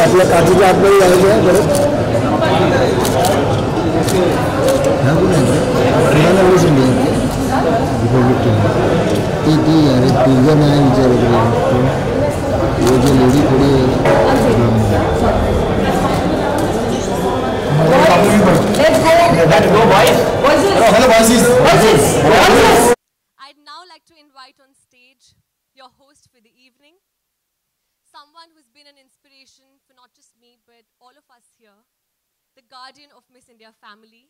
आपल्या काठीच्या आतमध्ये जायचं आहे बरं ती अरे तुझं नाही विचारत वो जो लेडी थोड़ी I'd now like to invite on stage your host for the evening, someone who's been an inspiration for not just me, but all of us here, the guardian of Miss India family,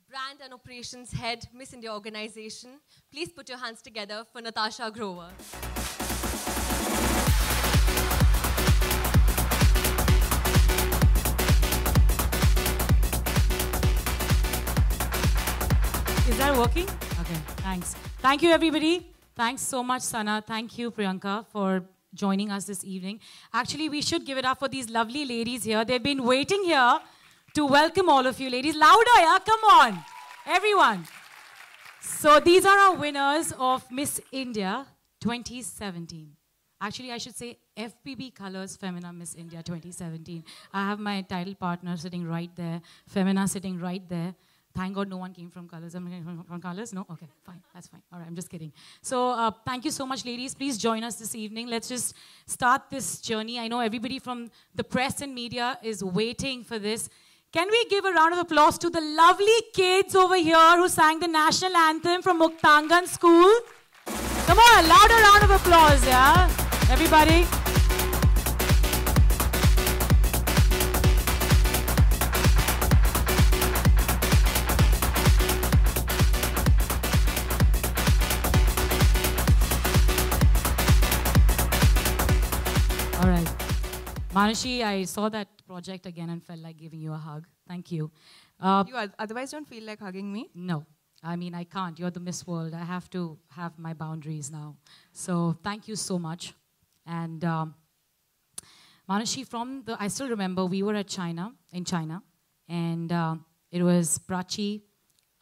brand and operations head, Miss India organization. Please put your hands together for Natasha Grover. Is that working? Okay, thanks. Thank you, everybody. Thanks so much, Sana. Thank you, Priyanka, for joining us this evening. Actually, we should give it up for these lovely ladies here. They've been waiting here to welcome all of you ladies. Louder, yeah? Come on. Everyone. So these are our winners of Miss India 2017. Actually, I should say FBB Colors Femina Miss India 2017. I have my title partner sitting right there. Femina sitting right there. Thank God no one came from Colors. I'm from Colors? No? Okay, fine. That's fine. All right, I'm just kidding. So thank you so much, ladies. Please join us this evening. Let's just start this journey. I know everybody from the press and media is waiting for this. Can we give a round of applause to the lovely kids over here who sang the national anthem from Muktangan School? Come on, a louder round of applause, yeah? Everybody. All right. Manushi, I saw that project again and felt like giving you a hug. Thank you. You otherwise don't feel like hugging me? No. I mean, I can't. You're the Miss World. I have to have my boundaries now. So thank you so much. And Manushi, I still remember we were in China, and it was Prachi,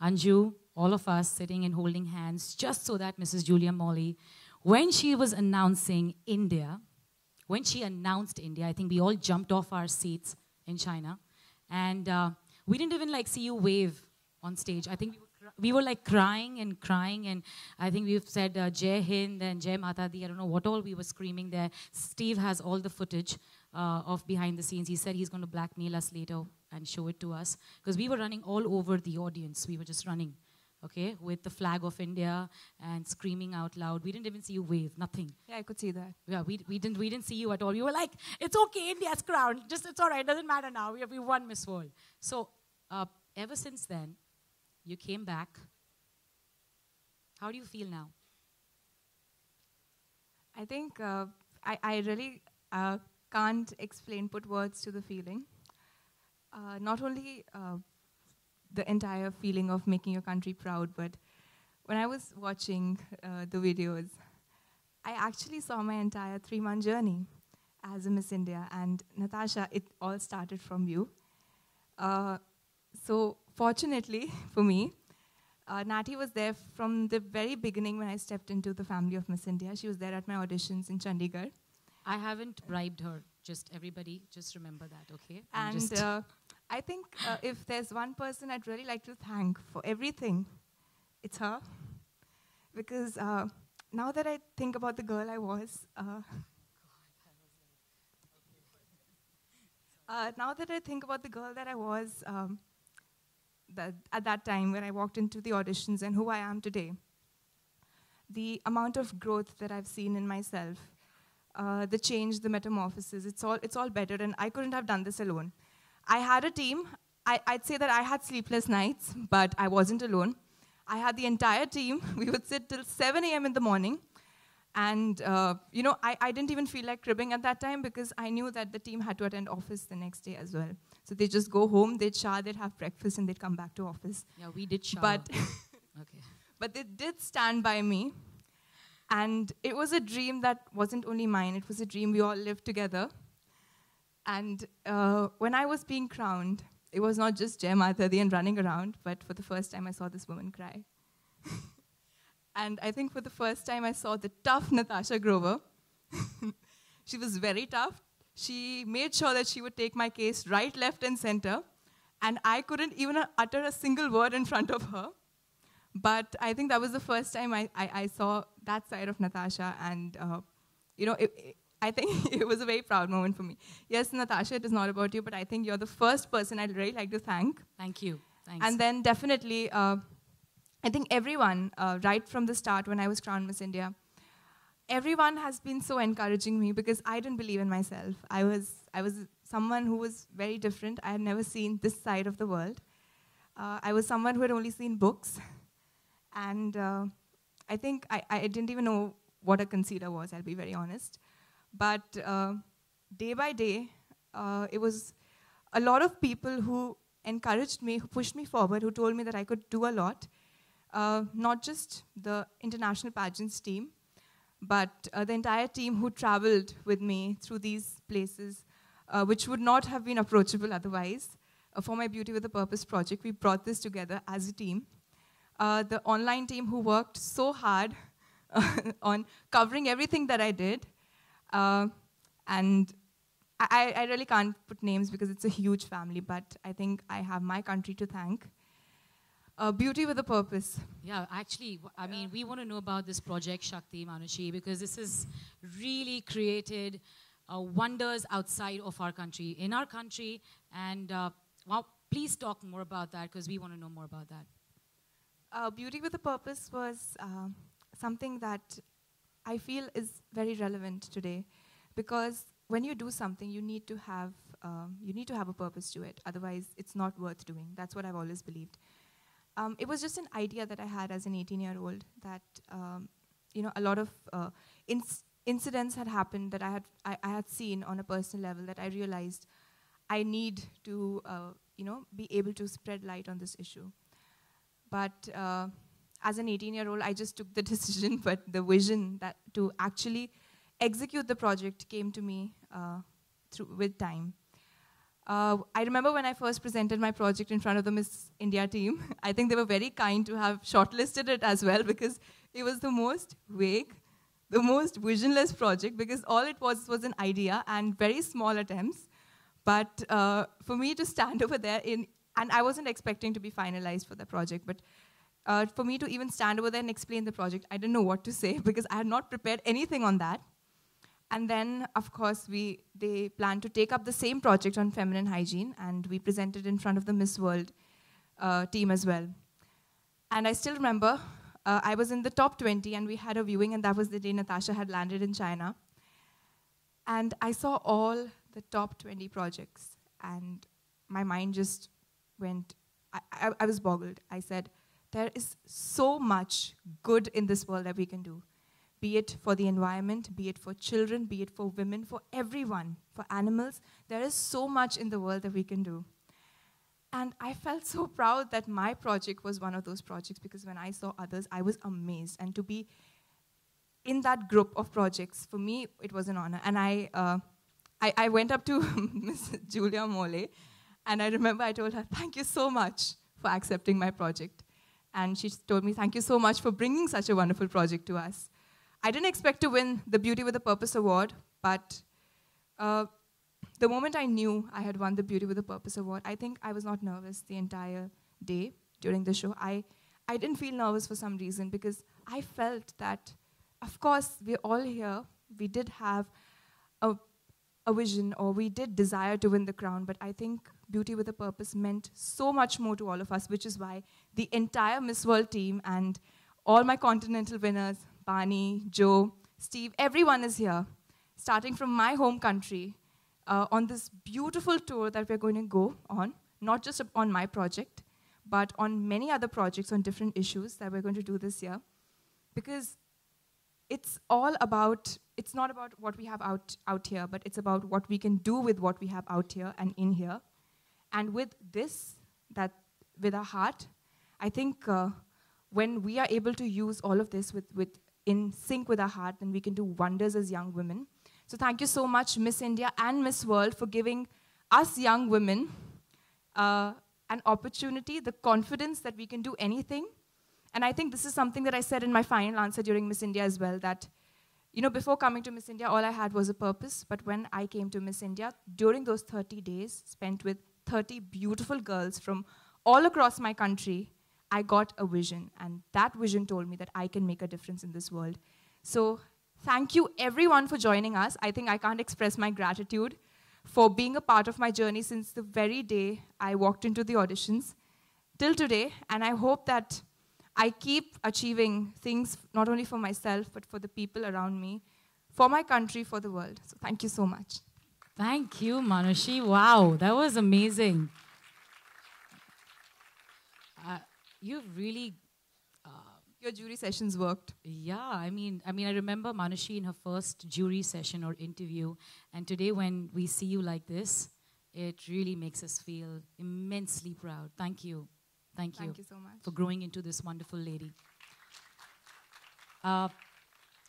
Anju, all of us sitting and holding hands just so that Mrs. Julia Molly, when she was announcing India, when she announced India, I think we all jumped off our seats in China. And we didn't even like see you wave on stage. I think we were like crying, and I think we've said Jai Hind and Jai Mata Di. I don't know what all we were screaming there. Steve has all the footage of behind the scenes. He said he's going to blackmail us later and show it to us. Because we were running all over the audience. We were just running, okay, with the flag of India and screaming out loud. We didn't even see you wave, nothing. Yeah, I could see that. Yeah, we didn't see you at all. We were like, it's okay, India's crown. Just, it's all right, doesn't matter now. We won Miss World. So ever since then, you came back. How do you feel now? I think I really can't put words to the feeling. Not only the entire feeling of making your country proud, but when I was watching the videos, I actually saw my entire 3-month journey as a Miss India. And Natasha, it all started from you. So fortunately for me, Nati was there from the very beginning when I stepped into the family of Miss India. She was there at my auditions in Chandigarh. I haven't bribed her. Just everybody, just remember that, okay? And I think if there's one person I'd really like to thank for everything, it's her. Because now that I think about the girl I was, now that I think about the girl that I was at that time when I walked into the auditions and who I am today, the amount of growth that I've seen in myself, the change, the metamorphosis, it's all better, and I couldn't have done this alone. I had a team. I'd say that I had sleepless nights, but I wasn't alone. I had the entire team. We would sit till 7 a.m. in the morning, And, I didn't even feel like cribbing at that time because I knew that the team had to attend office the next day as well. So they just go home, they'd shower, they'd have breakfast, and they'd come back to office. Yeah, we did shower. But, Okay. but they did stand by me. And it was a dream that wasn't only mine, it was a dream we all lived together. And when I was being crowned, it was not just Jai Mata Di and running around, but for the first time I saw this woman cry. And I think for the first time I saw the tough Natasha Grover. She was very tough. She made sure that she would take my case right, left, and center. And I couldn't even utter a single word in front of her. But I think that was the first time I saw that side of Natasha. And, I think it was a very proud moment for me. Yes, Natasha, it is not about you, but I think you're the first person I'd really like to thank. Thank you. Thanks. And then definitely, I think everyone, right from the start when I was crowned Miss India, everyone has been so encouraging me because I didn't believe in myself. I was someone who was very different. I had never seen this side of the world. I was someone who had only seen books. And I think I didn't even know what a concealer was, I'll be very honest. But day by day, it was a lot of people who encouraged me, who pushed me forward, who told me that I could do a lot. Not just the international pageants team, but the entire team who traveled with me through these places, which would not have been approachable otherwise. For my Beauty with a Purpose project, we brought this together as a team. The online team who worked so hard on covering everything that I did. And I really can't put names because it's a huge family, but I think I have my country to thank. Beauty with a Purpose. Yeah, actually, I mean, we want to know about this project, Shakti, Manushi, because this has really created wonders outside of our country, in our country, and well, please talk more about that because we want to know more about that. Beauty with a Purpose was something that I feel is very relevant today, because when you do something, you need to have a purpose to it. Otherwise, it's not worth doing. That's what I've always believed. It was just an idea that I had as an 18-year-old that a lot of incidents had happened that I had seen on a personal level that I realized I need to be able to spread light on this issue. But as an 18-year-old, I just took the decision, but the vision that to actually execute the project came to me with time. I remember when I first presented my project in front of the Miss India team, I think they were very kind to have shortlisted it as well because it was the most vague, the most visionless project because all it was an idea and very small attempts. But for me to stand over there and I wasn't expecting to be finalized for the project, but for me to even stand over there and explain the project, I didn't know what to say because I had not prepared anything on that. And then, of course, they planned to take up the same project on feminine hygiene, and we presented in front of the Miss World team as well. And I still remember, I was in the top 20, and we had a viewing, and that was the day Natasha had landed in China. And I saw all the top 20 projects, and my mind just went, I was boggled. I said, there is so much good in this world that we can do. Be it for the environment, be it for children, be it for women, for everyone, for animals. There is so much in the world that we can do. And I felt so proud that my project was one of those projects because when I saw others, I was amazed. And to be in that group of projects, for me, it was an honor. And I went up to Miss Julia Mole, and I remember I told her, thank you so much for accepting my project. And she told me, thank you so much for bringing such a wonderful project to us. I didn't expect to win the Beauty with a Purpose award, but the moment I knew I had won the Beauty with a Purpose award, I think I was not nervous the entire day during the show. I didn't feel nervous for some reason because I felt that, of course, we're all here. We did have a vision or we did desire to win the crown, but I think Beauty with a Purpose meant so much more to all of us, which is why the entire Miss World team and all my continental winners, Bani, Joe, Steve, everyone is here, starting from my home country on this beautiful tour that we're going to go on, not just on my project, but on many other projects on different issues that we're going to do this year. Because it's not about what we have out here, but it's about what we can do with what we have out here and in here. And with this, with our heart, I think when we are able to use all of this in sync with our heart, then we can do wonders as young women. So thank you so much, Miss India and Miss World, for giving us young women an opportunity, the confidence that we can do anything. And I think this is something that I said in my final answer during Miss India as well, that before coming to Miss India, all I had was a purpose. But when I came to Miss India, during those 30 days spent with 30 beautiful girls from all across my country, I got a vision. And that vision told me that I can make a difference in this world. So thank you, everyone, for joining us. I think I can't express my gratitude for being a part of my journey since the very day I walked into the auditions till today. And I hope that I keep achieving things not only for myself, but for the people around me, for my country, for the world. So thank you so much. Thank you, Manushi. Wow, that was amazing. You've really... Your jury sessions worked. Yeah, I mean, I remember Manushi in her first jury session or interview, and today when we see you like this, it really makes us feel immensely proud. Thank you. Thank you. Thank you so much. For growing into this wonderful lady.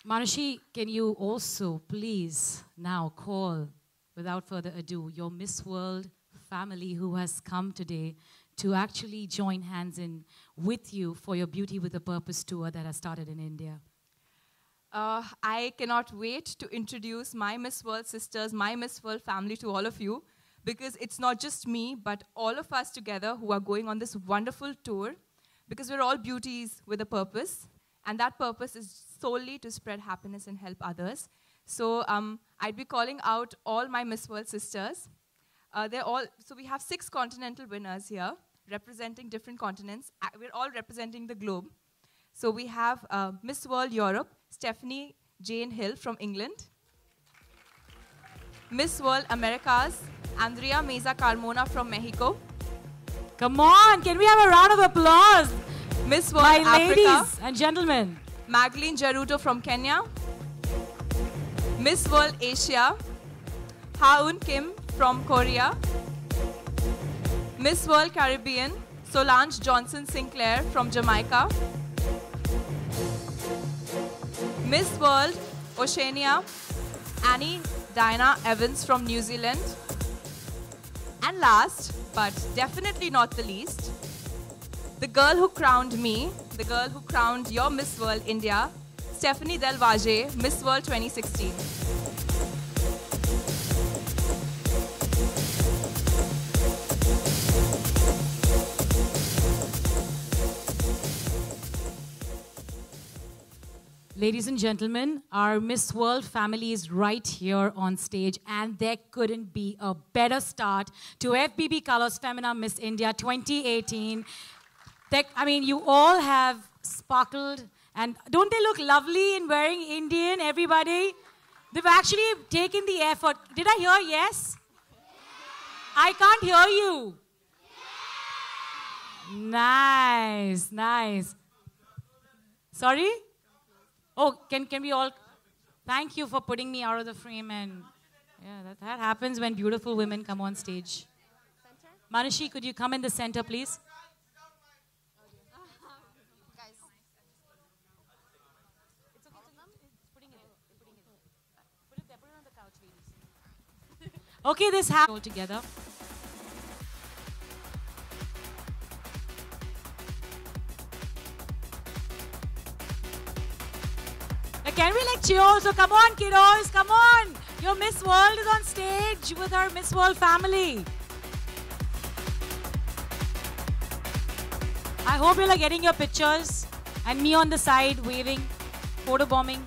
Manushi, can you also please now call, without further ado, your Miss World family who has come today to actually join hands in with you for your Beauty with a Purpose tour that has started in India? I cannot wait to introduce my Miss World sisters, my Miss World family to all of you, because it's not just me, but all of us together who are going on this wonderful tour, because we're all beauties with a purpose, and that purpose is solely to spread happiness and help others. So I'd be calling out all my Miss World sisters. So we have 6 continental winners here, representing different continents. We're all representing the globe. So we have Miss World Europe, Stephanie Jane Hill from England. Miss World Americas, Andrea Meza Carmona from Mexico. Come on, can we have a round of applause? Miss World My Africa, ladies and gentlemen. Magdalene Jaruto from Kenya. Miss World Asia, Haun Kim from Korea. Miss World Caribbean, Solange Johnson Sinclair from Jamaica. Miss World Oceania, Annie Diana Evans from New Zealand. And last, but definitely not the least, the girl who crowned me, the girl who crowned your Miss World India, Stephanie Del Valle, Miss World 2016. Ladies and gentlemen, our Miss World family is right here on stage, and there couldn't be a better start to FBB Colors Femina Miss India 2018. You all have sparkled, and don't they look lovely in wearing Indian, everybody? They've actually taken the effort. Did I hear yes? I can't hear you. Nice, nice. Sorry? Oh, can we all... Thank you for putting me out of the frame. And yeah, that happens when beautiful women come on stage. Manushi, could you come in the center, please? Okay, this happened all together. Can we cheer also? Come on, kiddos, come on. Your Miss World is on stage with her Miss World family. I hope you're getting your pictures and me on the side waving, photo bombing.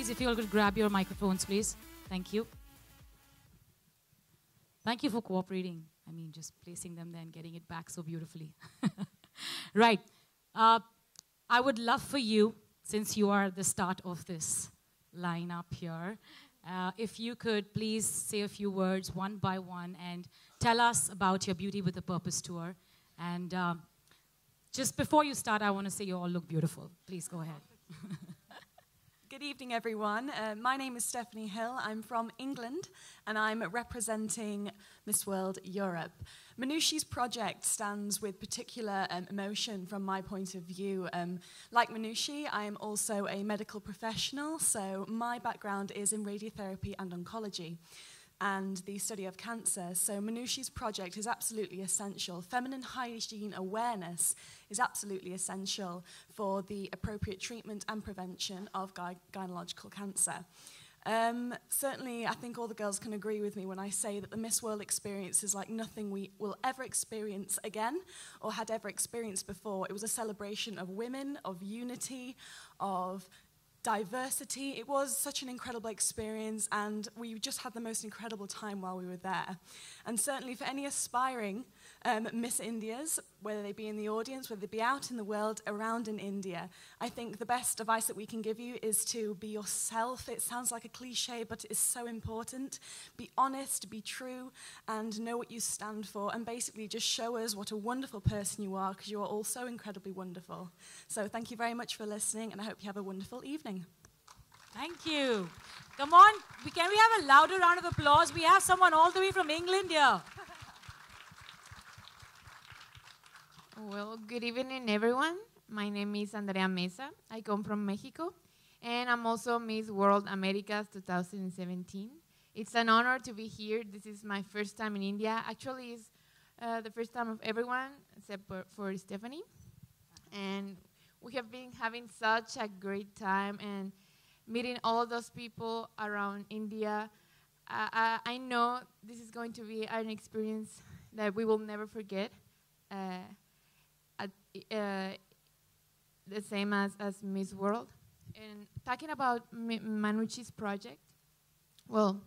Please, if you all could grab your microphones, please. Thank you. Thank you for cooperating. I mean, just placing them there and getting it back so beautifully. Right. I would love for you, since you are the start of this lineup here, if you could please say a few words one by one and tell us about your Beauty with a Purpose tour. And just before you start, I want to say you all look beautiful. Please go ahead. Good evening, everyone. My name is Stephanie Hill. I'm from England, and I'm representing Miss World Europe. Manushi's project stands with particular emotion from my point of view. Like Manushi, I am also a medical professional, so my background is in radiotherapy and oncology and the study of cancer. So Manushi's project is absolutely essential. Feminine hygiene awareness is absolutely essential for the appropriate treatment and prevention of gynecological cancer. Certainly, I think all the girls can agree with me when I say that the Miss World experience is like nothing we will ever experience again or had ever experienced before. It was a celebration of women, of unity, of diversity. It was such an incredible experience, and we just had the most incredible time while we were there. And certainly for any aspiring Miss Indias, whether they be in the audience, whether they be out in the world, around in India, I think the best advice that we can give you is to be yourself. It sounds like a cliche, but it is so important. Be honest, be true, and know what you stand for, and basically just show us what a wonderful person you are, because you are all so incredibly wonderful. So thank you very much for listening, and I hope you have a wonderful evening. Thank you. Come on, can we have a louder round of applause? We have someone all the way from England here. Well, good evening, everyone. My name is Andrea Mesa. I come from Mexico, and I'm also Miss World Americas 2017. It's an honor to be here. This is my first time in India. Actually, it's the first time of everyone except for Stephanie. And we have been having such a great time and meeting all of those people around India. I know this is going to be an experience that we will never forget. The same as Miss World. And talking about Manushi's project, well,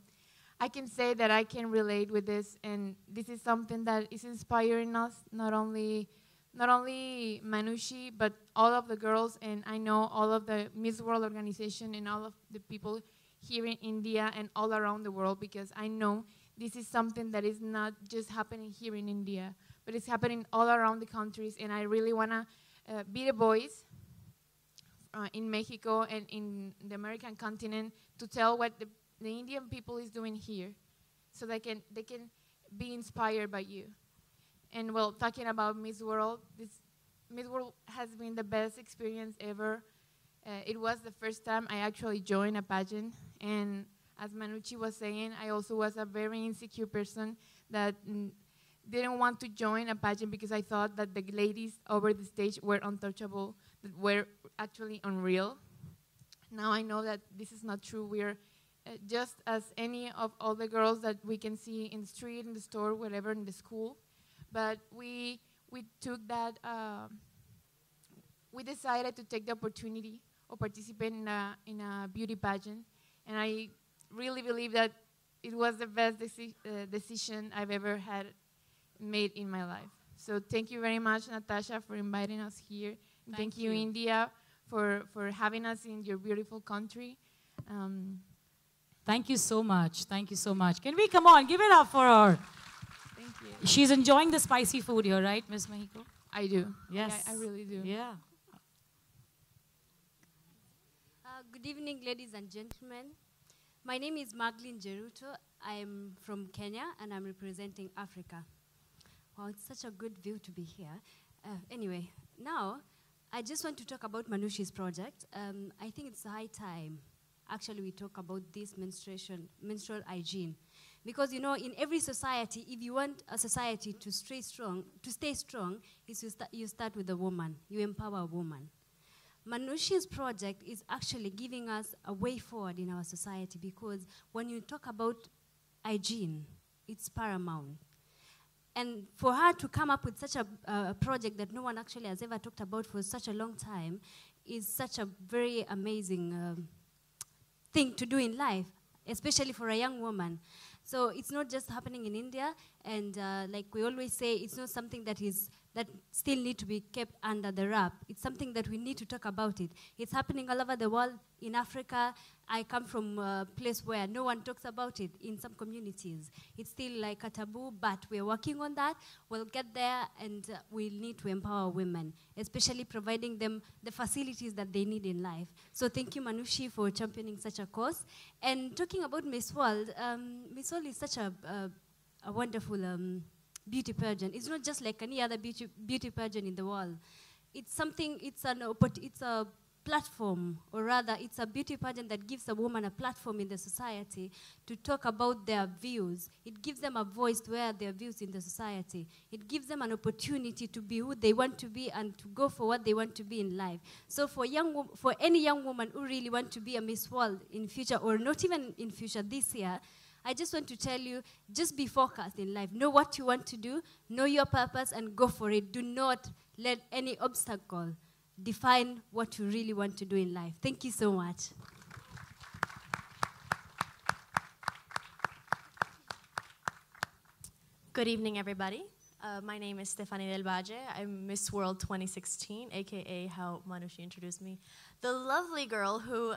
I can say that I can relate with this, and this is something that is inspiring us, not only Manushi, but all of the girls, and I know all of the Miss World organization and all of the people here in India and all around the world, because I know this is something that is not just happening here in India, but it's happening all around the countries, and I really want to be the voice in Mexico and in the American continent to tell what the Indian people is doing here, so they can be inspired by you. And well, talking about Miss World, this Miss World has been the best experience ever. It was the first time I actually joined a pageant, and as Manushi was saying, I also was a very insecure person that didn't want to join a pageant because I thought that the ladies over the stage were untouchable, that were actually unreal. Now I know that this is not true. We're just as any of all the girls that we can see in the street, in the store, whatever, in the school. But we took that, we decided to take the opportunity of participating in a beauty pageant. And I really believe that it was the best decision I've ever had made in my life. So thank you very much, Natasha, for inviting us here. Thank you, India, for having us in your beautiful country. Thank you so much. Thank you so much. Can we, come on, give it up for her. Thank you. She's enjoying the spicy food here, right, Miss Mexico? I do. Yes. I really do. Yeah. Good evening, ladies and gentlemen. My name is Magdalene Jeruto. I am from Kenya, and I'm representing Africa. Wow, it's such a good view to be here. Anyway, now, I just want to talk about Manushi's project. I think it's high time, actually, we talk about this menstrual hygiene. Because, you know, in every society, if you want a society to stay strong, you start with a woman. You empower a woman. Manushi's project is actually giving us a way forward in our society, because when you talk about hygiene, it's paramount. And for her to come up with such a project that no one actually has ever talked about for such a long time is such a very amazing thing to do in life, especially for a young woman. So it's not just happening in India, and like we always say, it's not something that still need to be kept under the wrap. It's something that we need to talk about it. It's happening all over the world. In Africa, I come from a place where no one talks about it in some communities. It's still like a taboo, but we're working on that. We'll get there, and we'll need to empower women, especially providing them the facilities that they need in life. So thank you, Manushi, for championing such a cause. And talking about Miss World is such a wonderful beauty pageant. It's not just like any other beauty pageant in the world. It's something, it's a platform, or rather it's a beauty pageant that gives a woman a platform in the society to talk about their views. It gives them a voice to air their views in the society. It gives them an opportunity to be who they want to be and to go for what they want to be in life. So for any young woman who really want to be a Miss World in future, or not even in future, this year, I just want to tell you, just be focused in life. Know what you want to do, know your purpose, and go for it. Do not let any obstacle define what you really want to do in life. Thank you so much. Good evening, everybody. My name is Stefanie Del Valle. I'm Miss World 2016, aka how Manushi introduced me. The lovely girl who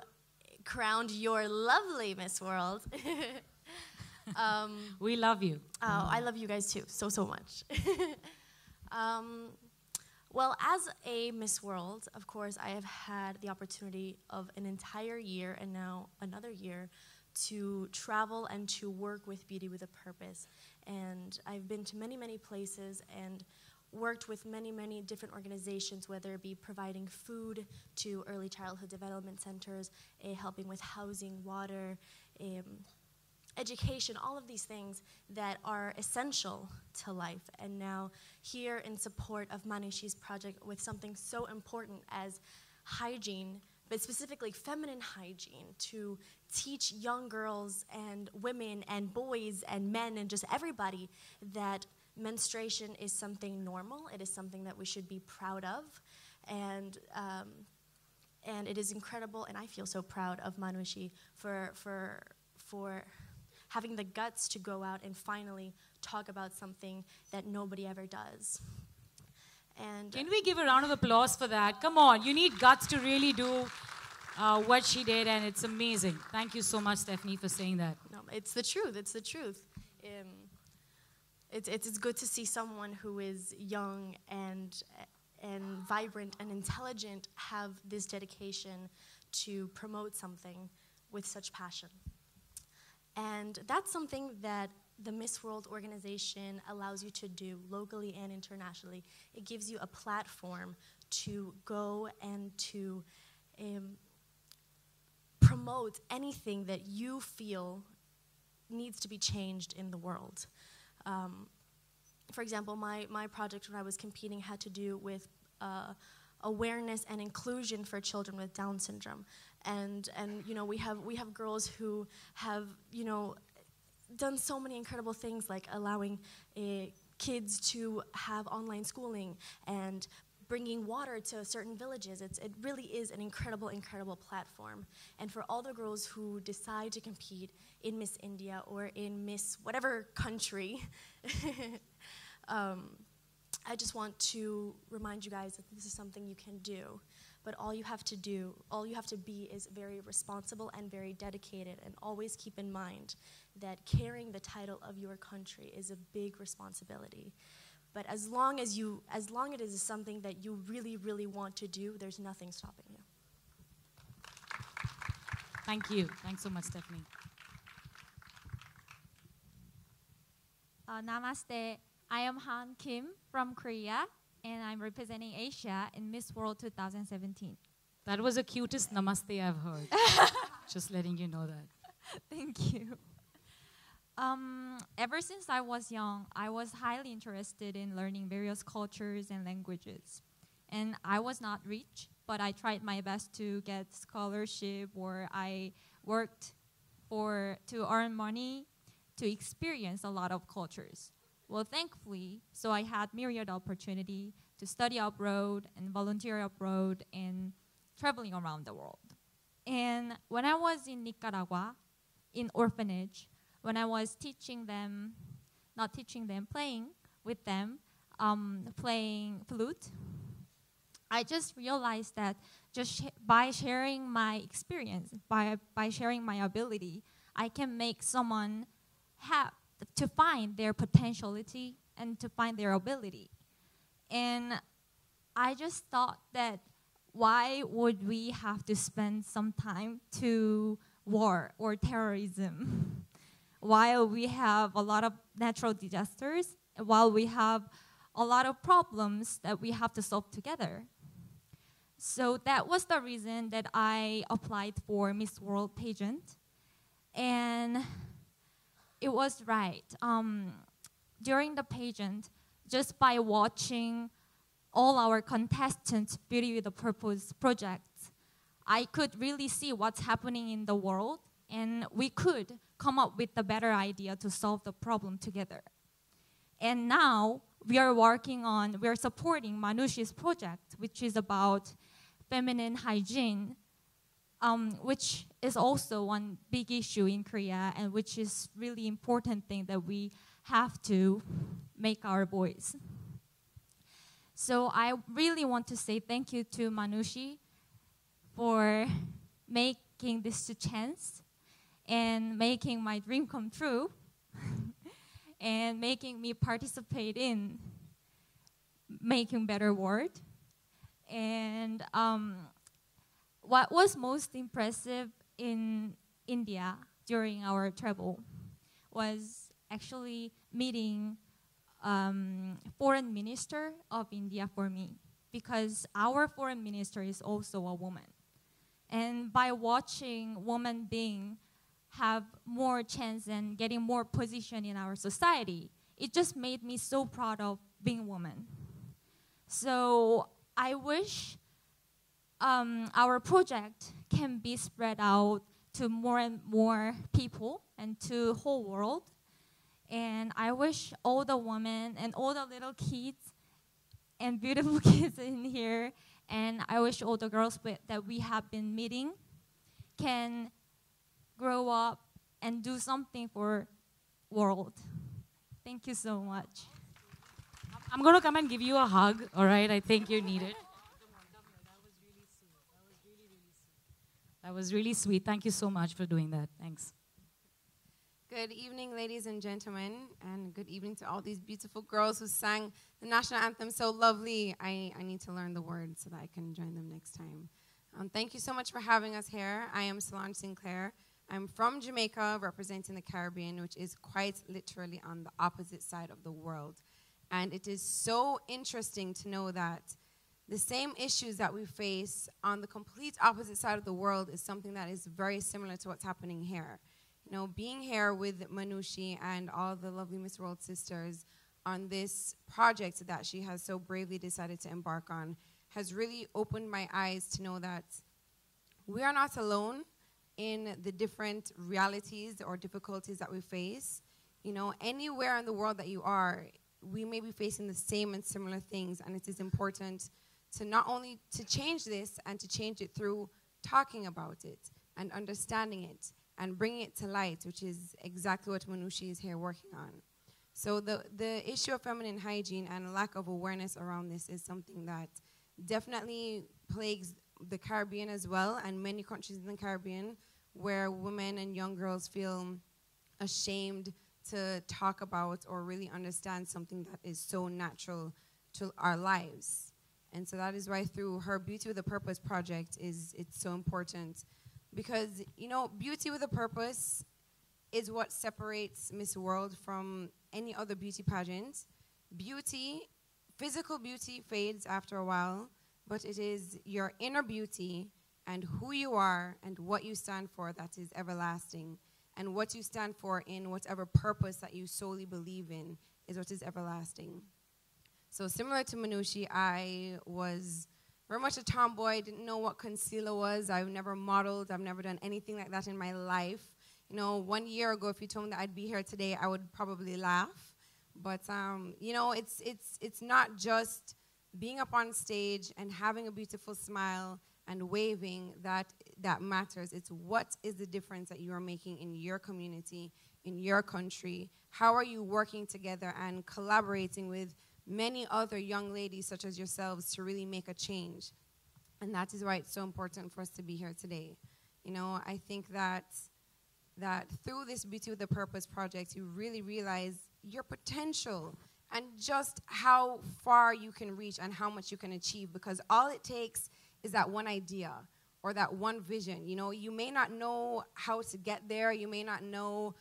crowned your lovely Miss World. We love you. Oh, I love you guys too, so much. Well, as a Miss World, of course, I have had the opportunity of an entire year and now another year to travel and to work with Beauty with a Purpose. And I've been to many places and worked with many different organizations, whether it be providing food to early childhood development centers, helping with housing, water, education, all of these things that are essential to life. And now here in support of Manushi's project with something so important as hygiene, but specifically feminine hygiene, to teach young girls and women and boys and men and just everybody that menstruation is something normal. It is something that we should be proud of. And it is incredible, and I feel so proud of Manushi for having the guts to go out and finally talk about something that nobody ever does. And can we give a round of applause for that? Come on, you need guts to really do what she did, and it's amazing. Thank you so much, Stephanie, for saying that. No, it's the truth. It's the truth. It's good to see someone who is young and vibrant and intelligent have this dedication to promote something with such passion. And that's something that the Miss World organization allows you to do locally and internationally. It gives you a platform to go and to promote anything that you feel needs to be changed in the world. For example, my project when I was competing had to do with awareness and inclusion for children with Down syndrome. And you know, we have girls who have, you know, done so many incredible things, like allowing kids to have online schooling and bringing water to certain villages. It really is an incredible platform. And for all the girls who decide to compete in Miss India or in Miss whatever country, I just want to remind you guys that this is something you can do. But all you have to be is very responsible and very dedicated, and always keep in mind that carrying the title of your country is a big responsibility. But as long as it is something that you really want to do, there's nothing stopping you. Thank you. Thanks so much, Stephanie. Namaste. I am Han Kim from Korea, and I'm representing Asia in Miss World 2017. That was the cutest namaste I've heard. Just letting you know that. Thank you. Ever since I was young, I was highly interested in learning various cultures and languages. And I was not rich, but I tried my best to get scholarship, or I worked to earn money to experience a lot of cultures. Well, thankfully, so I had myriad opportunity to study abroad and volunteer abroad and traveling around the world. And when I was in Nicaragua, in orphanage, when I was teaching them, not teaching them, playing with them, playing flute, I just realized that just by sharing my experience, by sharing my ability, I can make someone have to find their potentiality and to find their ability. And I just thought that why would we have to spend some time to war or terrorism while we have a lot of natural disasters, while we have a lot of problems that we have to solve together? So that was the reason that I applied for Miss World pageant. And it was right. During the pageant, just by watching all our contestants' Beauty with a Purpose projects, I could really see what's happening in the world, and we could come up with a better idea to solve the problem together. And now we are supporting Manushi's project, which is about feminine hygiene, which is also one big issue in Korea, and which is really important thing that we have to make our voice. So I really want to say thank you to Manushi for making this a chance and making my dream come true and making me participate in making better world. And what was most impressive in India during our travel was actually meeting foreign minister of India for me, because our foreign minister is also a woman. And by watching women being have more chance and getting more position in our society, it just made me so proud of being a woman. So I wish our project can be spread out to more and more people and to whole world. And I wish all the women and all the little kids and beautiful kids in here, and I wish all the girls that we have been meeting can grow up and do something for world. Thank you so much. I'm going to come and give you a hug, all right? I think you need it. That was really sweet. Thank you so much for doing that. Thanks. Good evening, ladies and gentlemen, and good evening to all these beautiful girls who sang the national anthem so lovely. I need to learn the words so that I can join them next time. Thank you so much for having us here. I am Solange Sinclair. I'm from Jamaica, representing the Caribbean, which is quite literally on the opposite side of the world. And it is so interesting to know that the same issues that we face on the complete opposite side of the world is something that is very similar to what's happening here. You know, being here with Manushi and all the lovely Miss World sisters on this project that she has so bravely decided to embark on has really opened my eyes to know that we are not alone in the different realities or difficulties that we face. You know, anywhere in the world that you are, we may be facing the same and similar things, and it is important to not only to change this and to change it through talking about it and understanding it and bringing it to light, which is exactly what Manushi is here working on. So the issue of feminine hygiene and lack of awareness around this is something that definitely plagues the Caribbean as well, and many countries in the Caribbean where women and young girls feel ashamed to talk about or really understand something that is so natural to our lives. And so that is why through her Beauty with a Purpose project it's so important. Because, you know, Beauty with a Purpose is what separates Miss World from any other beauty pageant. Beauty, physical beauty fades after a while, but it is your inner beauty and who you are and what you stand for that is everlasting. And what you stand for in whatever purpose that you solely believe in is what is everlasting. So similar to Manushi, I was very much a tomboy, didn't know what concealer was. I've never modeled, I've never done anything like that in my life. You know, 1 year ago, if you told me that I'd be here today, I would probably laugh. But, you know, it's not just being up on stage and having a beautiful smile and waving that that matters. It's what is the difference that you are making in your community, in your country. How are you working together and collaborating with many other young ladies such as yourselves to really make a change? And that is why it's so important for us to be here today. You know, I think that through this Beauty with a Purpose project, you really realize your potential and just how far you can reach and how much you can achieve, because all it takes is that one idea or that one vision. You know, you may not know how to get there, you may not know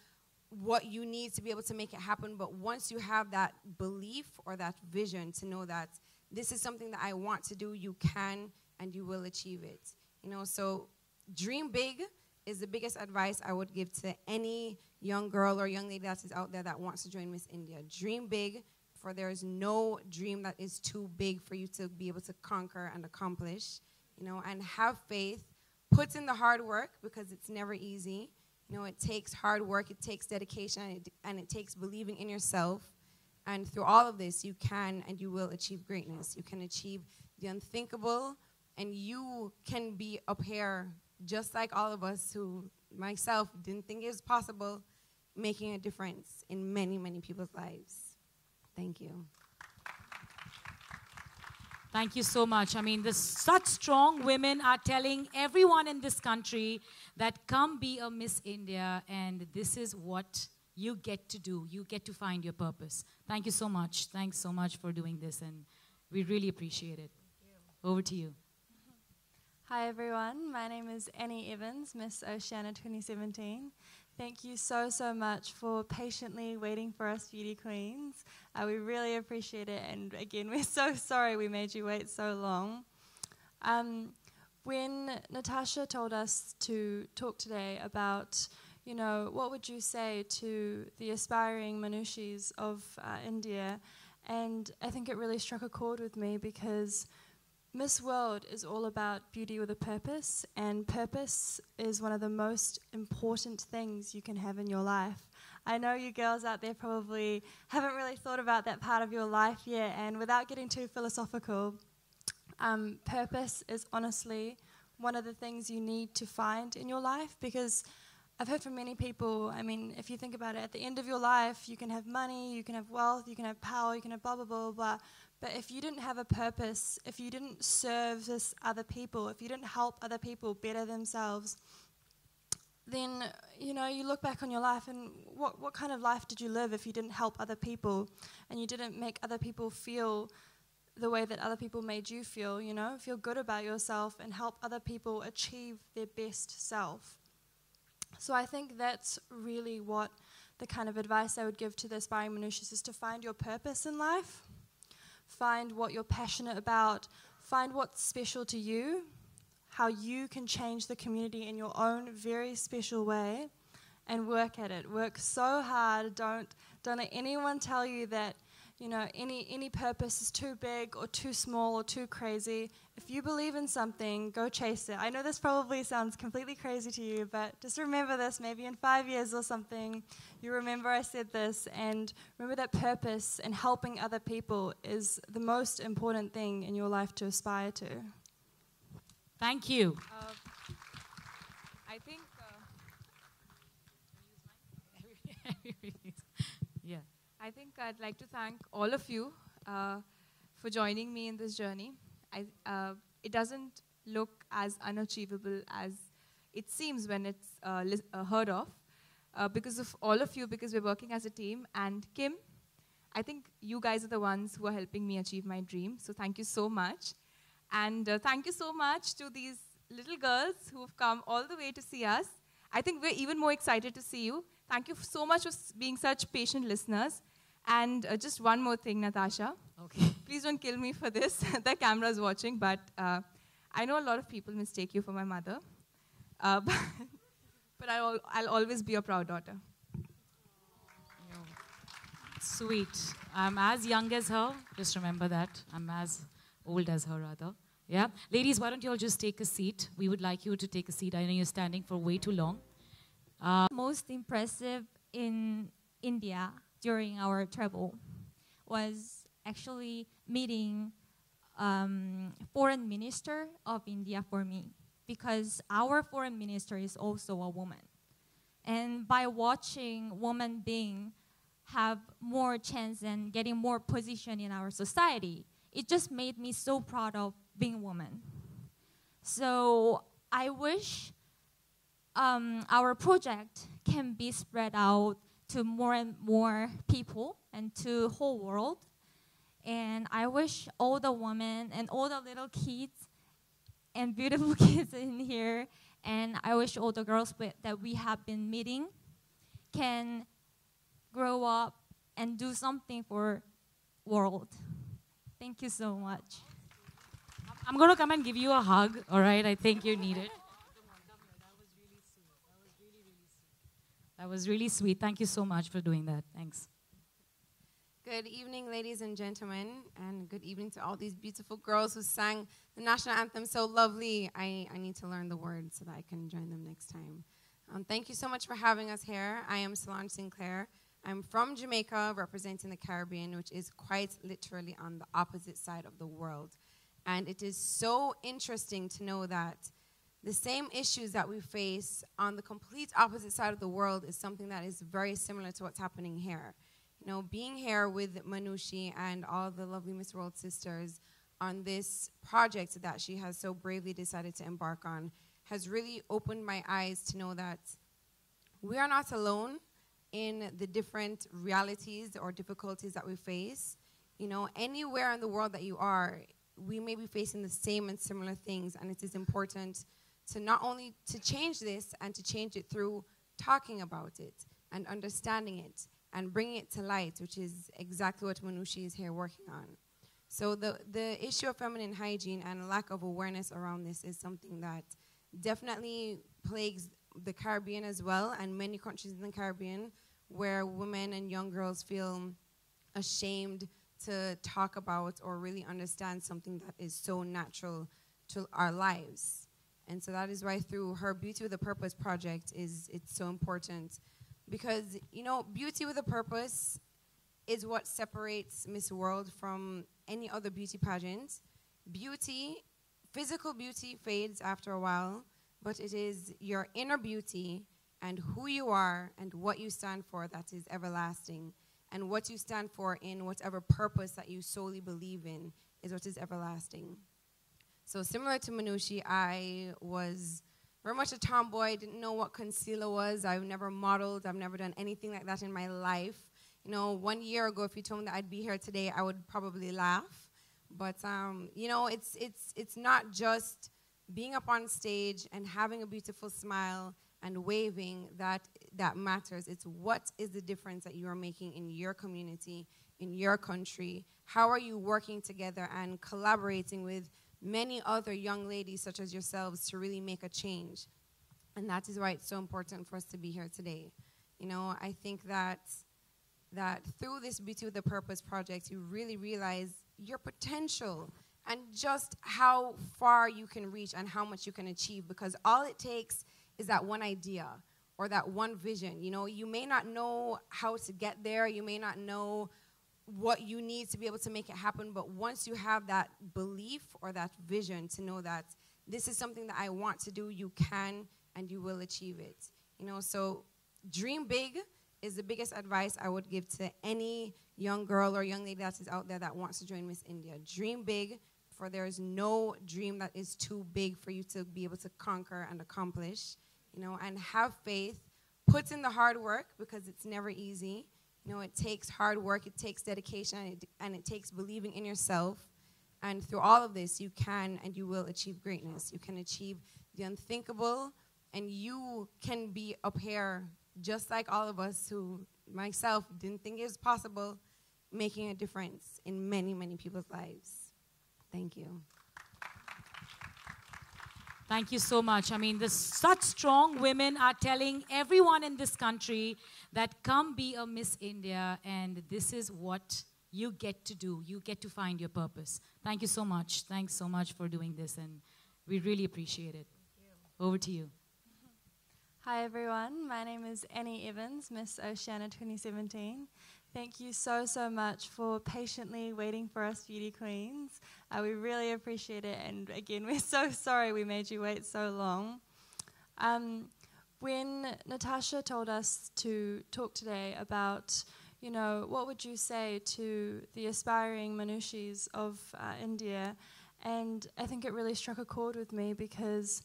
what you need to be able to make it happen, but once you have that belief or that vision to know that this is something that I want to do, you can and you will achieve it. You know, so dream big is the biggest advice I would give to any young girl or young lady that is out there that wants to join Miss India. Dream big, for there is no dream that is too big for you to be able to conquer and accomplish. You know, and have faith. Put in the hard work, because it's never easy. You know, it takes hard work, it takes dedication, and it takes believing in yourself. And through all of this, you can and you will achieve greatness. You can achieve the unthinkable, and you can be up here just like all of us who, myself, didn't think it was possible, making a difference in many, many people's lives. Thank you. Thank you so much. I mean, such strong women are telling everyone in this country that come be a Miss India, and this is what you get to do. You get to find your purpose. Thank you so much. Thanks so much for doing this, and we really appreciate it. Over to you. Hi everyone, my name is Annie Evans, Miss Oceania 2017. Thank you so, so much for patiently waiting for us beauty queens. We really appreciate it, and again, we're so sorry we made you wait so long. When Natasha told us to talk today about, you know, what would you say to the aspiring Manushis of India, and I think it really struck a chord with me, because Miss World is all about beauty with a purpose, and purpose is one of the most important things you can have in your life. I know you girls out there probably haven't really thought about that part of your life yet, and without getting too philosophical, purpose is honestly one of the things you need to find in your life, because I've heard from many people, I mean, if you think about it, at the end of your life, you can have money, you can have wealth, you can have power, you can have blah, blah, blah, blah. But if you didn't have a purpose, if you didn't service other people, if you didn't help other people better themselves, then, you know, you look back on your life and what kind of life did you live if you didn't help other people and you didn't make other people feel the way that other people made you feel, you know, feel good about yourself and help other people achieve their best self. So I think that's really what the kind of advice I would give to the aspiring Manushis is to find your purpose in life. Find what you're passionate about, find what's special to you, how you can change the community in your own very special way, and work at it. Work so hard, don't let anyone tell you that, you know, any purpose is too big or too small or too crazy. If you believe in something, go chase it. I know this probably sounds completely crazy to you, but just remember this, maybe in 5 years or something, you remember I said this, and remember that purpose and helping other people is the most important thing in your life to aspire to. Thank you. I think... Yeah. I think I'd like to thank all of you for joining me in this journey. It doesn't look as unachievable as it seems when it's heard of, because of all of you, because we're working as a team. And Kim, I think you guys are the ones who are helping me achieve my dream, so thank you so much. And thank you so much to these little girls who have come all the way to see us. I think we're even more excited to see you. Thank you so much for being such patient listeners. And just one more thing, Natasha. Okay. Please don't kill me for this. The camera's watching, but I know a lot of people mistake you for my mother. But I'll always be a proud daughter. Sweet. I'm as young as her. Just remember that. I'm as old as her, rather. Yeah. Ladies, why don't you all just take a seat? We would like you to take a seat. I know you're standing for way too long. Most impressive in India during our travel was actually meeting foreign minister of India for me. because our foreign minister is also a woman. And by watching women being have more chance and getting more position in our society, it just made me so proud of being a woman. So I wish our project can be spread out to more and more people and to whole world. And I wish all the women and all the little kids and beautiful kids in here, and I wish all the girls that we have been meeting can grow up and do something for world. Thank you so much. I'm going to come and give you a hug, all right? I think you need it. That was really sweet. Thank you so much for doing that. Thanks. Good evening, ladies and gentlemen, and good evening to all these beautiful girls who sang the national anthem so lovely. I need to learn the words so that I can join them next time. Thank you so much for having us here. I am Solange Sinclair. I'm from Jamaica, representing the Caribbean, which is quite literally on the opposite side of the world. And it is so interesting to know that the same issues that we face on the complete opposite side of the world is something that is very similar to what's happening here. You know, being here with Manushi and all the lovely Miss World sisters on this project that she has so bravely decided to embark on has really opened my eyes to know that we are not alone in the different realities or difficulties that we face. You know, anywhere in the world that you are, we may be facing the same and similar things, and it is important to not only to change this and to change it through talking about it and understanding it and bringing it to light, which is exactly what Manushi is here working on. So the issue of feminine hygiene and lack of awareness around this is something that definitely plagues the Caribbean as well, and many countries in the Caribbean where women and young girls feel ashamed to talk about or really understand something that is so natural to our lives. And so that is why through her Beauty with a Purpose project it's so important, because, you know, beauty with a purpose is what separates Miss World from any other beauty pageant. Beauty, physical beauty fades after a while, but it is your inner beauty and who you are and what you stand for that is everlasting. And what you stand for in whatever purpose that you solely believe in is what is everlasting. So similar to Manushi, I was very much a tomboy, didn't know what concealer was. I've never modeled. I've never done anything like that in my life. You know, 1 year ago, if you told me that I'd be here today, I would probably laugh. But, you know, it's not just being up on stage and having a beautiful smile and waving that matters. It's what is the difference that you are making in your community, in your country. How are you working together and collaborating with many other young ladies such as yourselves to really make a change? And that is why it's so important for us to be here today. You know, I think that through this Beauty with a Purpose project, you really realize your potential and just how far you can reach and how much you can achieve, because all it takes is that one idea or that one vision. You know, you may not know how to get there, you may not know what you need to be able to make it happen, but once you have that belief or that vision to know that this is something that I want to do, you can and you will achieve it. You know, so dream big is the biggest advice I would give to any young girl or young lady that is out there that wants to join Miss India. Dream big, for there is no dream that is too big for you to be able to conquer and accomplish. You know, and have faith, put in the hard work, because it's never easy. You know, it takes hard work, it takes dedication, and it takes believing in yourself. And through all of this, you can and you will achieve greatness. You can achieve the unthinkable, and you can be up here just like all of us who, myself, didn't think it was possible, making a difference in many, many people's lives. Thank you. Thank you so much. I mean, such strong women are telling everyone in this country that come be a Miss India, and this is what you get to do. You get to find your purpose. Thank you so much. Thanks so much for doing this, and we really appreciate it. Over to you. Hi everyone, my name is Annie Evans, Miss Oceania 2017. Thank you so, so much for patiently waiting for us beauty queens. We really appreciate it. And again, we're so sorry we made you wait so long. When Natasha told us to talk today about, you know, what would you say to the aspiring Manushis of India, and I think it really struck a chord with me because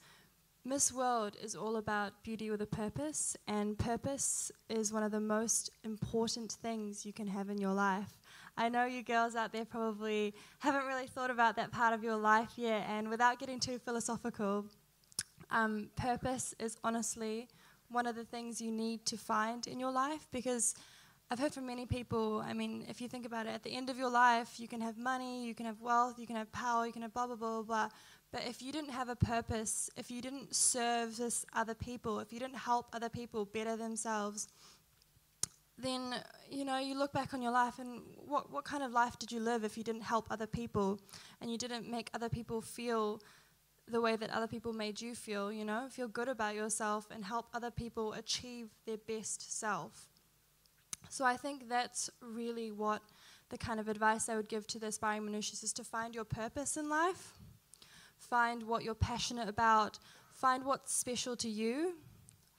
Miss World is all about beauty with a purpose, and purpose is one of the most important things you can have in your life. I know you girls out there probably haven't really thought about that part of your life yet, and without getting too philosophical, purpose is honestly one of the things you need to find in your life, because I've heard from many people, I mean, if you think about it, at the end of your life, you can have money, you can have wealth, you can have power, you can have blah, blah, blah, blah. But if you didn't have a purpose, if you didn't service other people, if you didn't help other people better themselves, then, you know, you look back on your life and what kind of life did you live if you didn't help other people and you didn't make other people feel the way that other people made you feel, you know, feel good about yourself and help other people achieve their best self. So I think that's really what the kind of advice I would give to the aspiring Manushis is to find your purpose in life, find what you're passionate about, find what's special to you,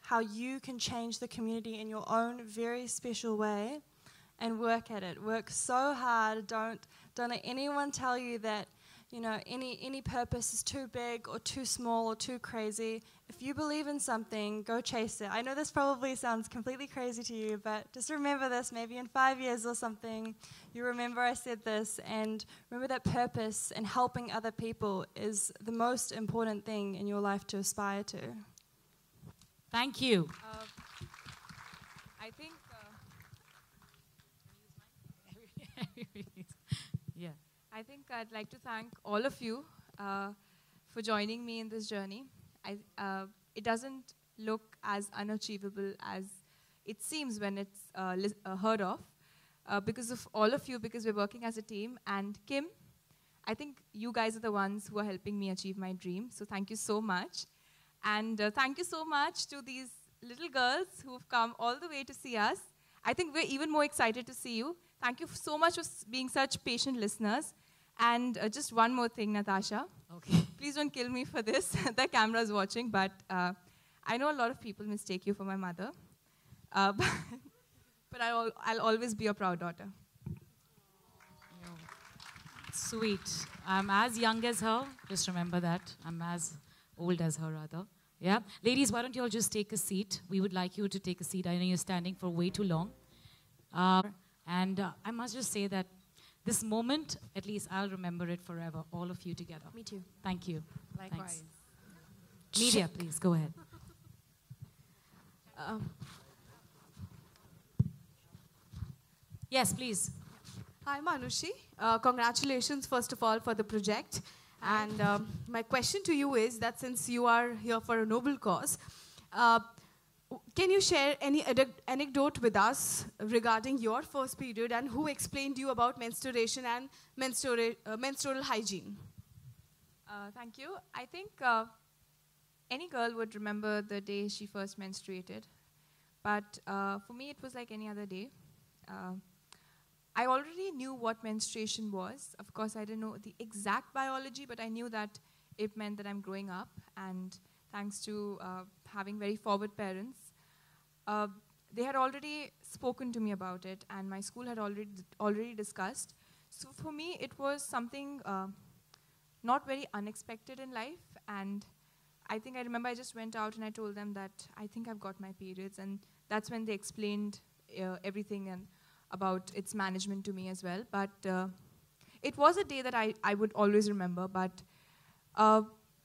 how you can change the community in your own very special way, and work at it. Work so hard. Don't let anyone tell you that, you know, any purpose is too big or too small or too crazy. If you believe in something, go chase it. I know this probably sounds completely crazy to you, but just remember this, maybe in 5 years or something, you remember I said this, and remember that purpose and helping other people is the most important thing in your life to aspire to. Thank you. I think... Yeah. I think I'd like to thank all of you for joining me in this journey. It doesn't look as unachievable as it seems when it's heard of, because of all of you, because we're working as a team. And Kim, I think you guys are the ones who are helping me achieve my dream, so thank you so much. And thank you so much to these little girls who've come all the way to see us. I think we're even more excited to see you. Thank you so much for being such patient listeners. And just one more thing, Natasha. Okay. Please don't kill me for this. The camera's watching, but I know a lot of people mistake you for my mother. But I'll always be a proud daughter. Sweet. I'm as young as her. Just remember that. I'm as old as her, rather. Yeah. Ladies, why don't you all just take a seat? We would like you to take a seat. I know you're standing for way too long. And I must just say that this moment, at least I'll remember it forever, all of you together. Me too. Thank you. Likewise. Thanks. Media, please, go ahead. Yes, please. Hi, Manushi. Congratulations, first of all, for the project. And my question to you is that since you are here for a noble cause, can you share any anecdote with us regarding your first period and who explained you about menstruation and menstrual hygiene? Thank you. I think any girl would remember the day she first menstruated. But for me, it was like any other day. I already knew what menstruation was. Of course, I didn't know the exact biology, but I knew that it meant that I'm growing up. And thanks to having very forward parents, they had already spoken to me about it, and my school had already discussed. So for me, it was something not very unexpected in life. And I think I remember I just went out and I told them that I think I've got my periods. And that's when they explained everything and about its management to me as well. But it was a day that I would always remember. But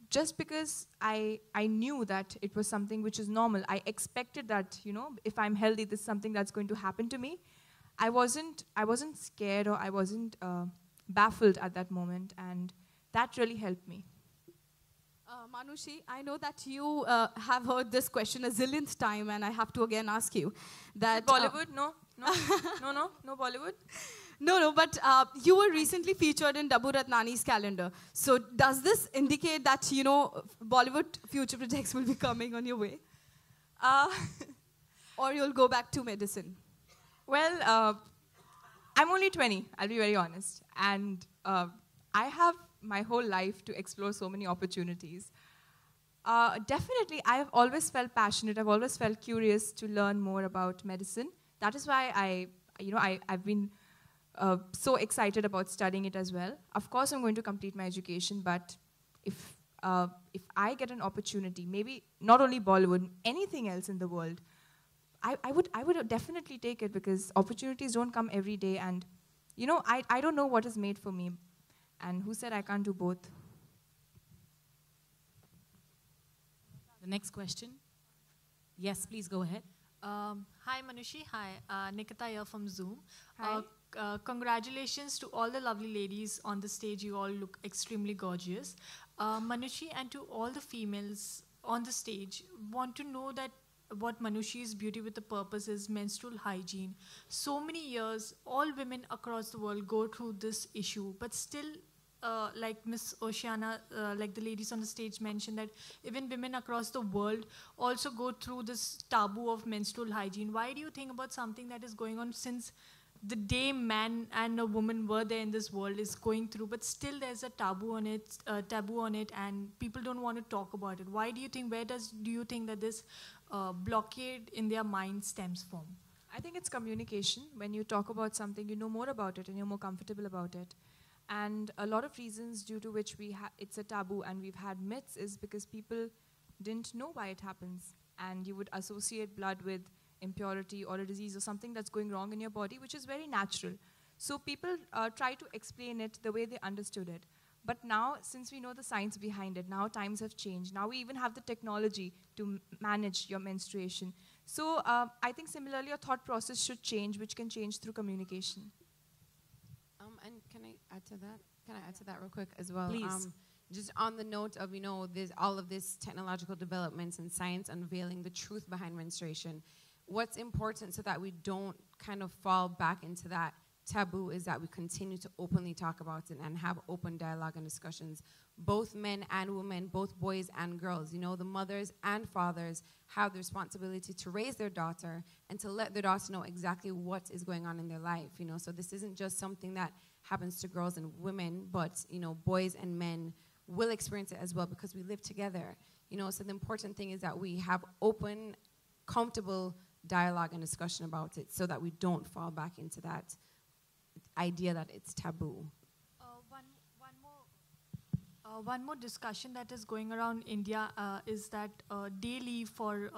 just because I knew that it was something which is normal, I expected that, you know, if I'm healthy, this is something that's going to happen to me. I wasn't scared or I wasn't baffled at that moment, and that really helped me. Manushi, I know that you have heard this question a zillionth time, and I have to again ask you that... Bollywood? No Bollywood? No, but you were recently featured in Dabu Ratnani's calendar. So does this indicate that, you know, Bollywood future projects will be coming on your way? Or you'll go back to medicine? Well, I'm only 20, I'll be very honest. And I have my whole life to explore so many opportunities. Definitely, I've always felt passionate. I've always felt curious to learn more about medicine. That is why I've been so excited about studying it as well. Of course, I'm going to complete my education, but if I get an opportunity, maybe not only Bollywood, anything else in the world, I would definitely take it, because opportunities don't come every day, and I don't know what is made for me, and who said I can't do both? The next question. Yes, please go ahead. Hi Manushi, hi. Nikita here from Zoom. Hi. Congratulations to all the lovely ladies on the stage. You all look extremely gorgeous. Manushi, and to all the females on the stage, want to know that what Manushi's Beauty with a Purpose is menstrual hygiene. So many years, all women across the world go through this issue, but still, like Miss Oceana, like the ladies on the stage mentioned, that even women across the world also go through this taboo of menstrual hygiene. Why do you think about something that is going on since the day man and a woman were there in this world is going through, but still there's a taboo on it, and people don't want to talk about it? Why do you think? Do you think that this blockade in their mind stems from? I think it's communication. When you talk about something, you know more about it and you're more comfortable about it. And a lot of reasons due to which it's a taboo and we've had myths is because people didn't know why it happens. And you would associate blood with impurity or a disease or something that's going wrong in your body, which is very natural. So people try to explain it the way they understood it. But now, since we know the science behind it, now times have changed. Now we even have the technology to manage your menstruation. So I think similarly, your thought process should change, which can change through communication. And can I add to that? Can I add to that real quick as well? Please. Just on the note of, there's all of this technological developments and science unveiling the truth behind menstruation. What's important so that we don't kind of fall back into that taboo is that we continue to openly talk about it and have open dialogue and discussions. Both men and women, both boys and girls, the mothers and fathers have the responsibility to raise their daughter and to let their daughter know exactly what is going on in their life, So this isn't just something that happens to girls and women, but, boys and men will experience it as well because we live together, So the important thing is that we have open, comfortable dialogue and discussion about it so that we don't fall back into that idea that it's taboo. One more discussion that is going around India is that day leave for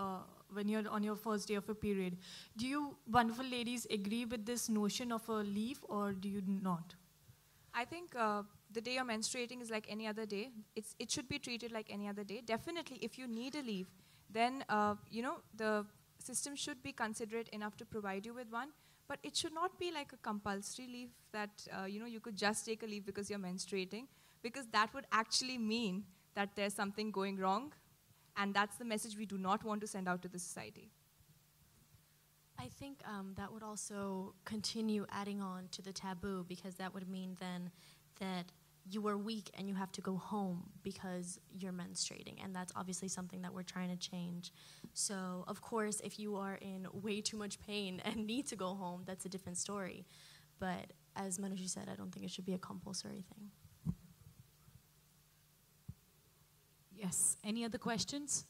when you're on your first day of a period. Do you wonderful ladies agree with this notion of a leave, or do you not? I think the day you're menstruating is like any other day. It should be treated like any other day. Definitely, if you need a leave, then the system should be considerate enough to provide you with one. But it should not be like a compulsory leave that you could just take a leave because you're menstruating, because that would actually mean that there's something going wrong, and that's the message we do not want to send out to the society. I think that would also continue adding on to the taboo, because that would mean then that you were weak and you have to go home because you're menstruating, and that's obviously something that we're trying to change. So, of course, if you are in way too much pain and need to go home, that's a different story. But as Manushi said, I don't think it should be a compulsory thing. Yes. Any other questions?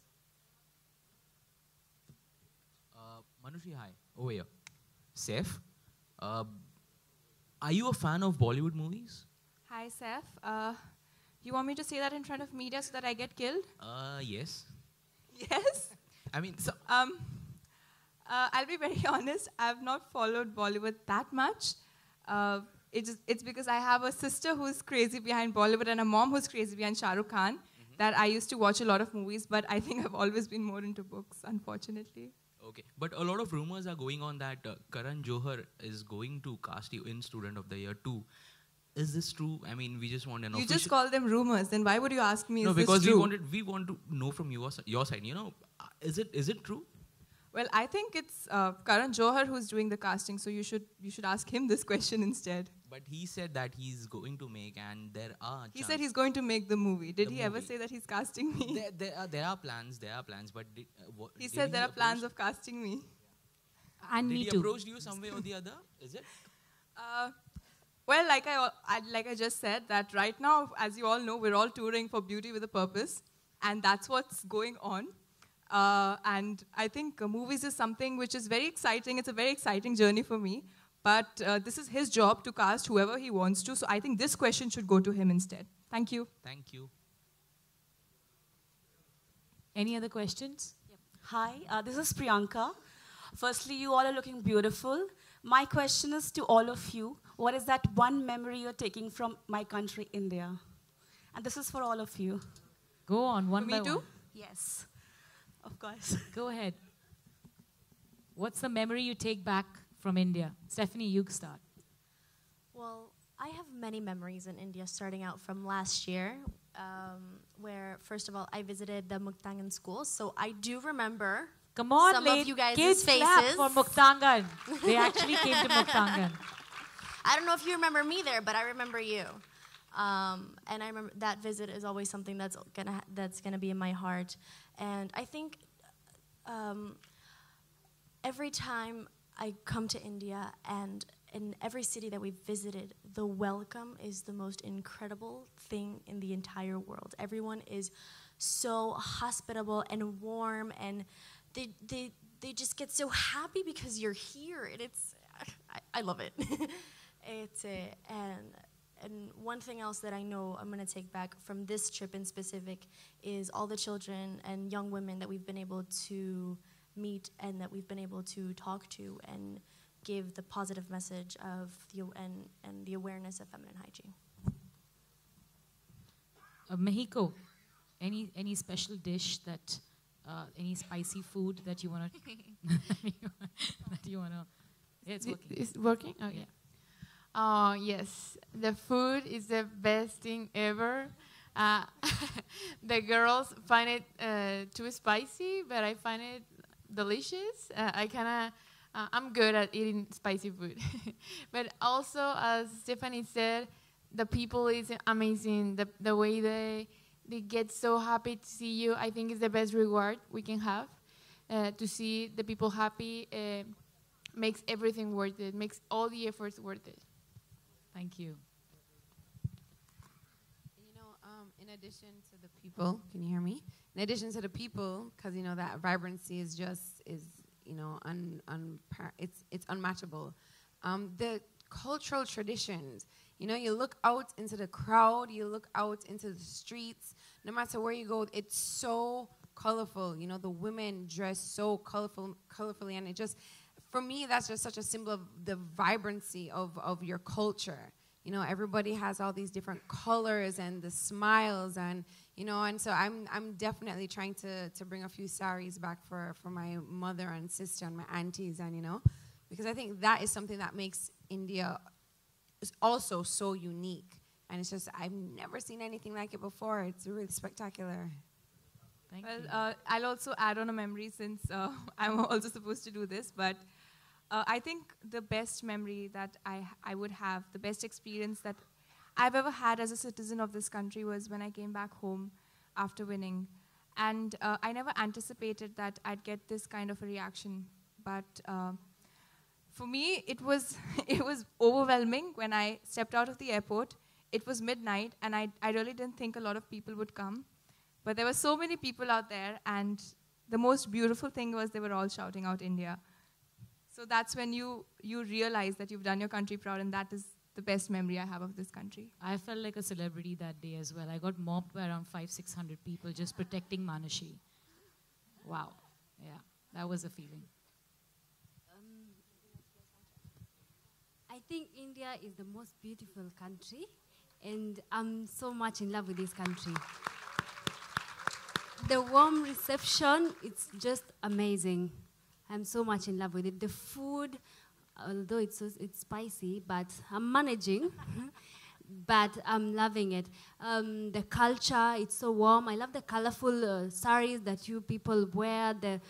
Manushi, hi. Over here. Saif, are you a fan of Bollywood movies? Hi, Saif. You want me to say that in front of media so that I get killed? Yes. Yes? I mean, so I'll be very honest. I've not followed Bollywood that much. It's because I have a sister who's crazy behind Bollywood and a mom who's crazy behind Shah Rukh Khan that I used to watch a lot of movies, but I think I've always been more into books, unfortunately. Okay, but a lot of rumors are going on that Karan Johar is going to cast you in Student of the Year 2. Is this true? I mean, we just want an official... You just call them rumors, then why would you ask me, no, is this because true? we want to know from your side, is it true? Well, I think it's Karan Johar who's doing the casting, so you should ask him this question instead. But he said that he's going to make, and there are He said he's going to make the movie. Did he ever say that he's casting me? There are plans, but... He said there are plans of casting me. And did me he too. approach you some way or the other? Is it? Well, like I just said, that right now, as you all know, we're all touring for Beauty with a Purpose, and that's what's going on. And I think movies is something which is very exciting. It's a very exciting journey for me. But this is his job to cast whoever he wants to. So I think this question should go to him instead. Thank you. Thank you. Any other questions? Hi, this is Priyanka. Firstly, you all are looking beautiful. My question is to all of you, what is that one memory you're taking from my country, India? And this is for all of you. Go on, one by Me too? one. Yes, of course. Go ahead. What's the memory you take back from India? Stephanie, you start. Well, I have many memories in India, starting out from last year, where, first of all, I visited the Muktangan school. So I do remember Come on, some of you guys' kids faces. clap for Muktangan. They actually came to Muktangan. I don't know if you remember me there, but I remember you. And I remember that visit is always something that's gonna be in my heart. And I think every time I come to India, and in every city that we've visited, the welcome is the most incredible thing in the entire world. Everyone is so hospitable and warm, and they just get so happy because you're here, and I love it. And one thing else that I know I'm going to take back from this trip in specific is all the children and young women that we've been able to meet and that we've been able to talk to and give the positive message of and the awareness of feminine hygiene. Mexico, any special dish that, any spicy food that you want to, Yeah, it's working. It's working? Okay. Yes, the food is the best thing ever. The girls find it too spicy, but I find it delicious. I'm good at eating spicy food. But also, as Stephanie said, the people is amazing. The way they get so happy to see you, I think is the best reward we can have. To see the people happy makes everything worth it, makes all the efforts worth it. Thank you. You know, in addition to the people, can you hear me? In addition to the people, because you know that vibrancy is you know it's unmatchable. The cultural traditions. You know, you look out into the crowd, you look out into the streets. No matter where you go, it's so colorful. You know, the women dress so colorfully, and it just. For me, that's just such a symbol of the vibrancy of your culture. You know, everybody has all these different colors and the smiles, and you know, and so I'm definitely trying to bring a few saris back for my mother and sister and my aunties, and you know, because I think that is something that makes India also so unique, and it's just I've never seen anything like it before. It's really spectacular. Thank you. I'll also add on a memory since I'm also supposed to do this, but I think the best memory that I would have, the best experience that I've ever had as a citizen of this country was when I came back home after winning. And I never anticipated that I'd get this kind of a reaction. But for me, it was overwhelming when I stepped out of the airport. It was midnight, and I really didn't think a lot of people would come. But there were so many people out there, and the most beautiful thing was they were all shouting out India. So that's when you realize that you've done your country proud, and that is the best memory I have of this country. I felt like a celebrity that day as well. I got mobbed by around 500-600 people just protecting Manushi. Wow. Yeah, that was a feeling. I think India is the most beautiful country, and I'm so much in love with this country. The warm reception, it's just amazing. I'm so much in love with it. The food, although it's spicy, but I'm managing. But I'm loving it. The culture, it's so warm. I love the colorful saris that you people wear, the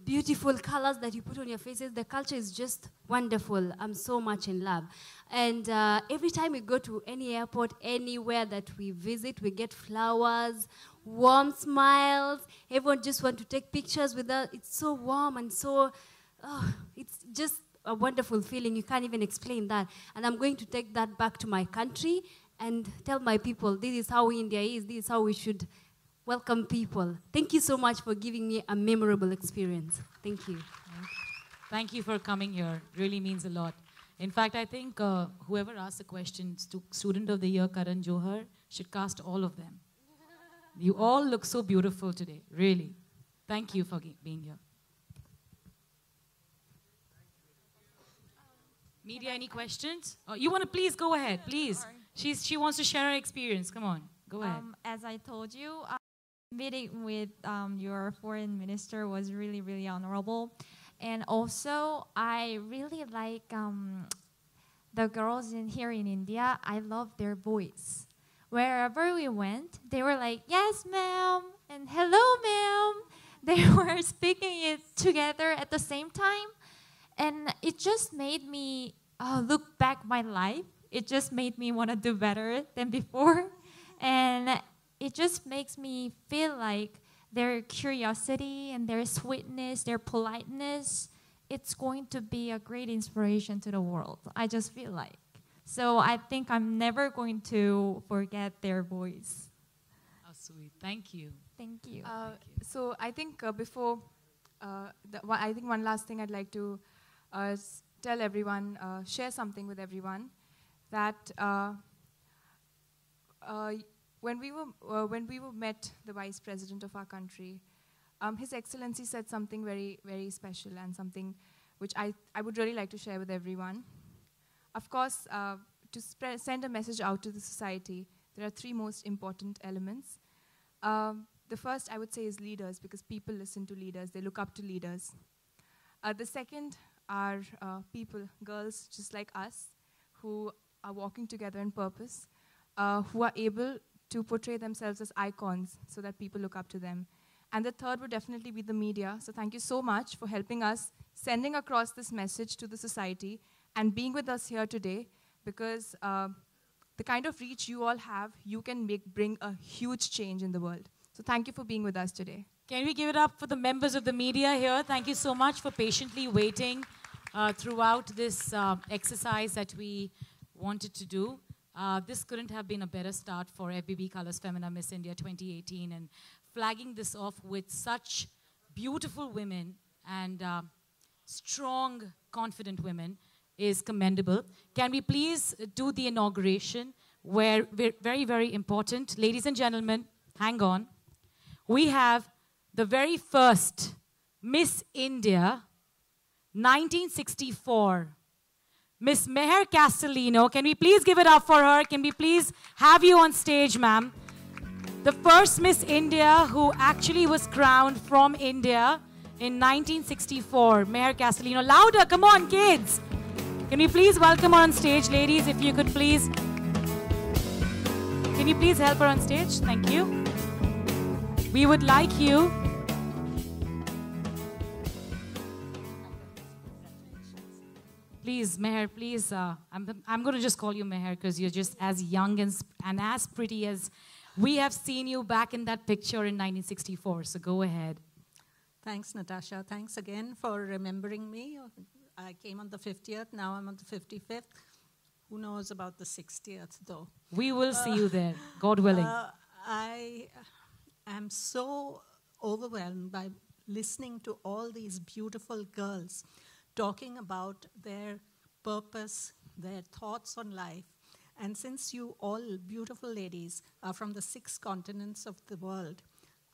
beautiful colors that you put on your faces. The culture is just wonderful. I'm so much in love. And every time we go to any airport, anywhere that we visit, we get flowers, warm smiles. Everyone just wants to take pictures with us. It's so warm and so, it's just a wonderful feeling. You can't even explain that. And I'm going to take that back to my country and tell my people, this is how India is, this is how we should welcome people. Thank you so much for giving me a memorable experience. Thank you. Thank you for coming here. Really means a lot. In fact, I think whoever asked the question, Student of the Year Karan Johar, should cast all of them. You all look so beautiful today, really. Thank you for being here. Media, any questions? Oh, you want to please go ahead, please. She wants to share her experience. Come on, go ahead. As I told you, meeting with your foreign minister was really, really honorable. And also, I really like the girls here in India. I love their voice. Wherever we went, they were like, yes, ma'am, and hello, ma'am. They were speaking it together at the same time. And it just made me look back my life. It just made me want to do better than before. And it just makes me feel like their curiosity and their sweetness, their politeness, it's going to be a great inspiration to the world. I just feel like. So I think I'm never going to forget their voice. Oh, sweet. Thank you. Thank you. So I think I think one last thing I'd like to tell everyone, share something with everyone, that when we met the Vice President of our country, His Excellency said something very, very special and something which I would really like to share with everyone. Of course, to send a message out to the society, there are three most important elements. The first, I would say, is leaders, because people listen to leaders. They look up to leaders. The second are people, girls just like us, who are walking together in purpose, who are able to portray themselves as icons so that people look up to them. And the third would definitely be the media. So thank you so much for helping us, sending across this message to the society, and being with us here today, because the kind of reach you all have, you can bring a huge change in the world. So thank you for being with us today. Can we give it up for the members of the media here? Thank you so much for patiently waiting throughout this exercise that we wanted to do. This couldn't have been a better start for FBB Colors Femina Miss India 2018, and flagging this off with such beautiful women and strong, confident women is commendable. Can we please do the inauguration, where we're very, very important. Ladies and gentlemen, hang on. We have the very first Miss India 1964, Miss Meher Castellino. Can we please give it up for her? Can we please have you on stage, ma'am? The first Miss India who actually was crowned from India in 1964, Meher Castellino. Louder, come on, kids. Can we please welcome her on stage, ladies, if you could please. Can you please help her on stage? Thank you. We would like you. Please, Meher, please. I'm going to just call you Meher because you're just as young and as pretty as we have seen you back in that picture in 1964. So go ahead. Thanks, Natasha. Thanks again for remembering me. I came on the 50th. Now I'm on the 55th. Who knows about the 60th, though? We will see you there, God willing. I am so overwhelmed by listening to all these beautiful girls talking about their purpose, their thoughts on life. And since you all beautiful ladies are from the 6 continents of the world,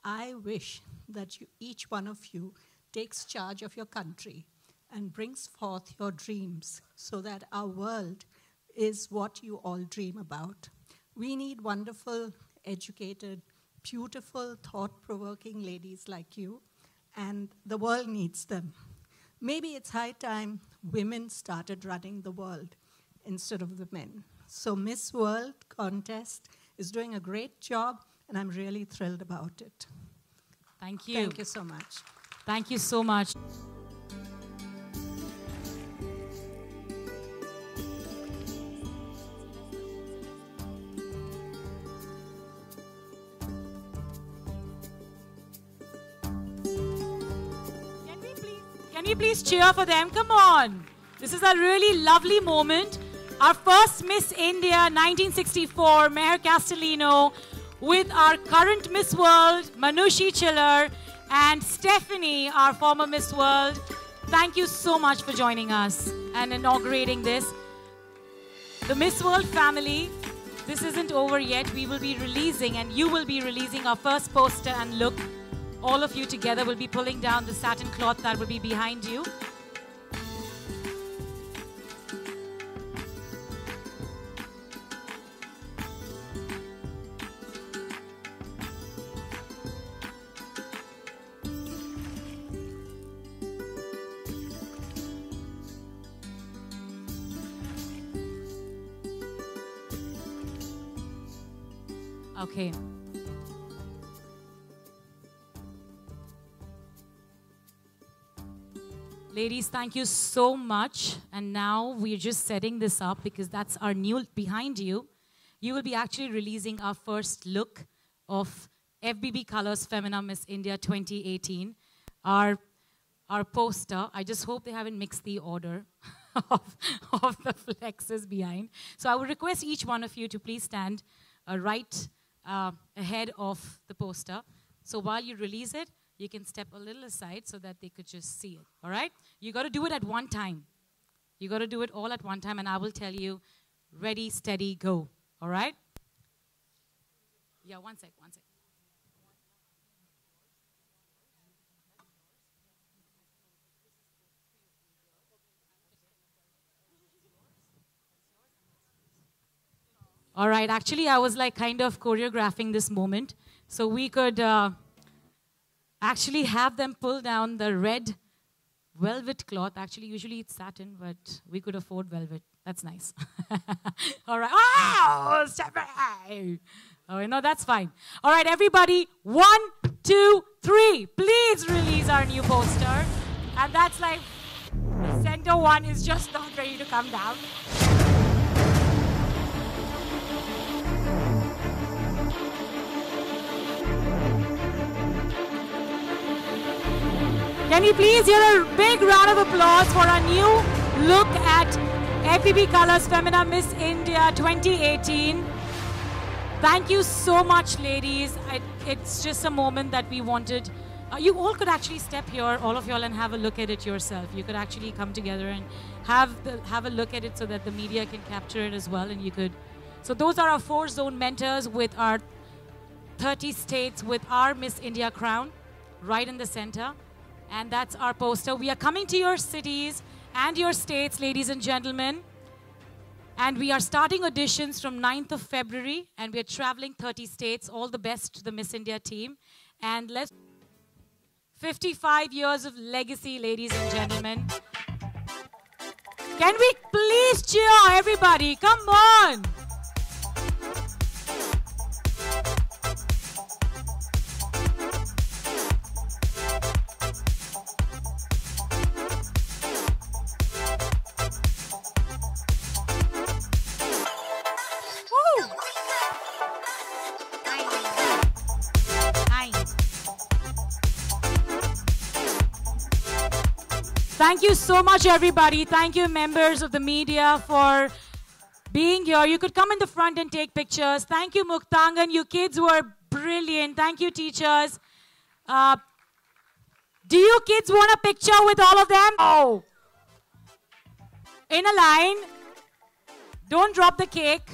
I wish that each one of you takes charge of your country and brings forth your dreams so that our world is what you all dream about. We need wonderful, educated, beautiful, thought-provoking ladies like you, and the world needs them. Maybe it's high time women started running the world instead of the men. So Miss World contest is doing a great job, and I'm really thrilled about it. Thank you. Thank you so much. Thank you so much. Can we please cheer for them? Come on. This is a really lovely moment. Our first Miss India 1964, Meher Castellino, with our current Miss World, Manushi Chillar, and Stephanie, our former Miss World. Thank you so much for joining us and inaugurating this. The Miss World family, this isn't over yet. We will be releasing, and you will be releasing our first poster and look. All of you together will be pulling down the satin cloth that will be behind you. Okay. Ladies, thank you so much. And now we're just setting this up because that's our new, behind you. You will be actually releasing our first look of FBB Colors Femina Miss India 2018. Our poster, I just hope they haven't mixed the order of the flexes behind. So I would request each one of you to please stand right ahead of the poster. So while you release it, you can step a little aside so that they could just see it, all right? You got to do it at one time. You got to do it all at one time, and I will tell you, ready, steady, go, all right? Yeah, one sec. All right, actually, I was like kind of choreographing this moment. So we could actually have them pull down the red velvet cloth. Actually, usually it's satin, but we could afford velvet. That's nice. All right. Oh, Stephanie! Oh, no, that's fine. All right, everybody. 1, 2, 3. Please release our new poster. And that's like, the center one is just not ready to come down. Can you please hear a big round of applause for our new look at FBB Colors Femina Miss India 2018. Thank you so much, ladies. It's just a moment that we wanted. You all could actually step here, all of y'all, and have a look at it yourself. You could actually come together and have a look at it so that the media can capture it as well. And you could. So those are our 4 zone mentors with our 30 states with our Miss India crown right in the center. And that's our poster. We are coming to your cities and your states, ladies and gentlemen. And we are starting auditions from 9th of February. And we are traveling 30 states. All the best to the Miss India team. And let's... 55 years of legacy, ladies and gentlemen. Can we please cheer, everybody? Come on! Thank you so much, everybody. Thank you, members of the media, for being here. You could come in the front and take pictures. Thank you, Muktangan. You kids were brilliant. Thank you, teachers. Do you kids want a picture with all of them? Oh. In a line. Don't drop the cake.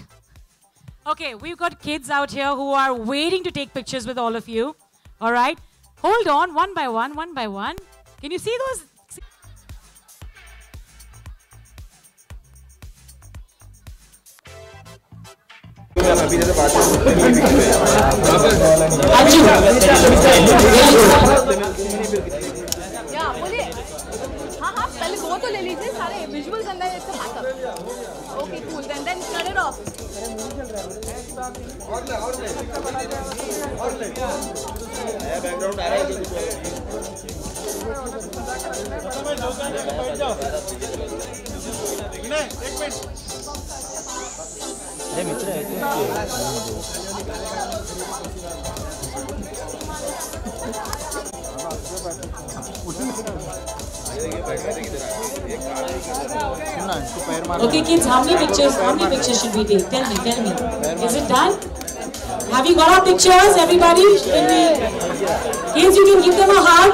Okay, we've got kids out here who are waiting to take pictures with all of you. All right? Hold on, one by one, one by one. Can you see those? बोलिए हाँ हाँ पहले 2 तो ले लीजिए सारे visuals अंदर इसका backup okay cool then turn it off background आ रहा है एक मिनट अरे मित्र है Okay, kids, how many pictures should we take? Tell me. Is it done? Have you got our pictures, everybody? Kids, you can give them a hug.